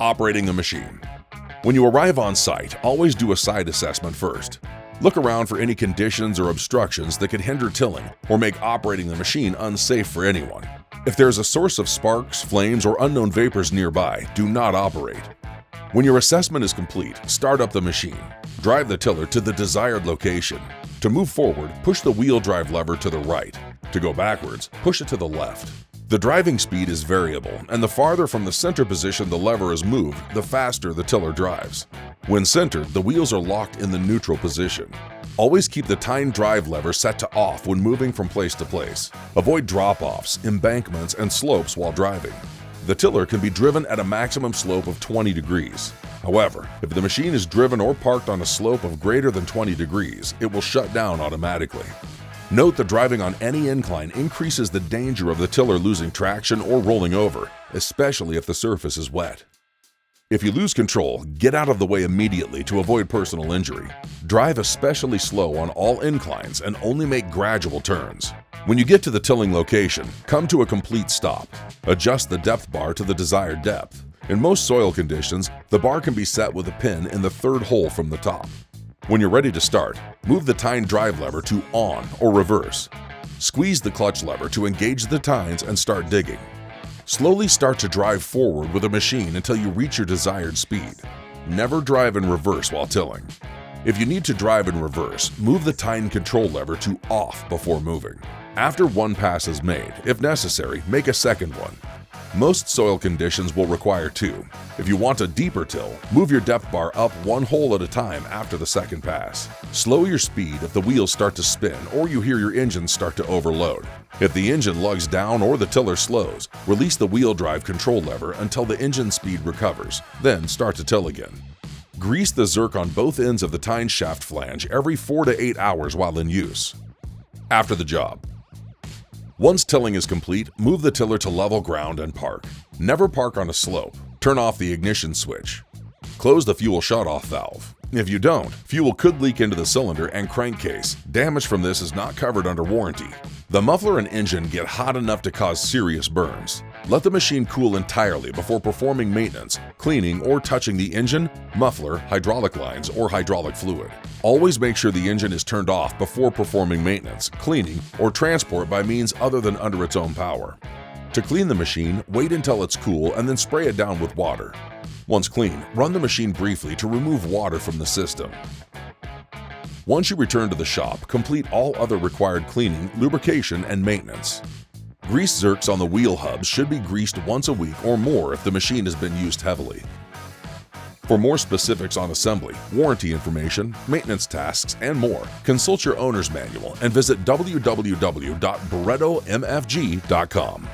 Operating the machine. When you arrive on site, always do a site assessment first. Look around for any conditions or obstructions that could hinder tilling or make operating the machine unsafe for anyone. If there is a source of sparks, flames, or unknown vapors nearby, do not operate. When your assessment is complete, start up the machine. Drive the tiller to the desired location. To move forward, push the wheel drive lever to the right. To go backwards, push it to the left. The driving speed is variable, and the farther from the center position the lever is moved, the faster the tiller drives. When centered, the wheels are locked in the neutral position. Always keep the tine drive lever set to off when moving from place to place. Avoid drop-offs, embankments, and slopes while driving. The tiller can be driven at a maximum slope of 20 degrees. However, if the machine is driven or parked on a slope of greater than 20 degrees, it will shut down automatically. Note that driving on any incline increases the danger of the tiller losing traction or rolling over, especially if the surface is wet. If you lose control, get out of the way immediately to avoid personal injury. Drive especially slow on all inclines and only make gradual turns. When you get to the tilling location, come to a complete stop. Adjust the depth bar to the desired depth. In most soil conditions, the bar can be set with a pin in the third hole from the top. When you're ready to start, move the tine drive lever to on or reverse. Squeeze the clutch lever to engage the tines and start digging. Slowly start to drive forward with the machine until you reach your desired speed. Never drive in reverse while tilling. If you need to drive in reverse, move the tine control lever to off before moving. After one pass is made, if necessary, make a second one. Most soil conditions will require two. If you want a deeper till, move your depth bar up one hole at a time after the second pass. Slow your speed if the wheels start to spin or you hear your engine start to overload. If the engine lugs down or the tiller slows, release the wheel drive control lever until the engine speed recovers, then start to till again. Grease the zerk on both ends of the tine shaft flange every 4 to 8 hours while in use. After the job. Once tilling is complete, move the tiller to level ground and park. Never park on a slope. Turn off the ignition switch. Close the fuel shutoff valve. If you don't, fuel could leak into the cylinder and crankcase. Damage from this is not covered under warranty. The muffler and engine get hot enough to cause serious burns. Let the machine cool entirely before performing maintenance, cleaning, or touching the engine, muffler, hydraulic lines, or hydraulic fluid. Always make sure the engine is turned off before performing maintenance, cleaning, or transport by means other than under its own power. To clean the machine, wait until it's cool and then spray it down with water. Once clean, run the machine briefly to remove water from the system. Once you return to the shop, complete all other required cleaning, lubrication, and maintenance. Grease zerks on the wheel hubs should be greased once a week or more if the machine has been used heavily. For more specifics on assembly, warranty information, maintenance tasks, and more, consult your owner's manual and visit www.barretomfg.com.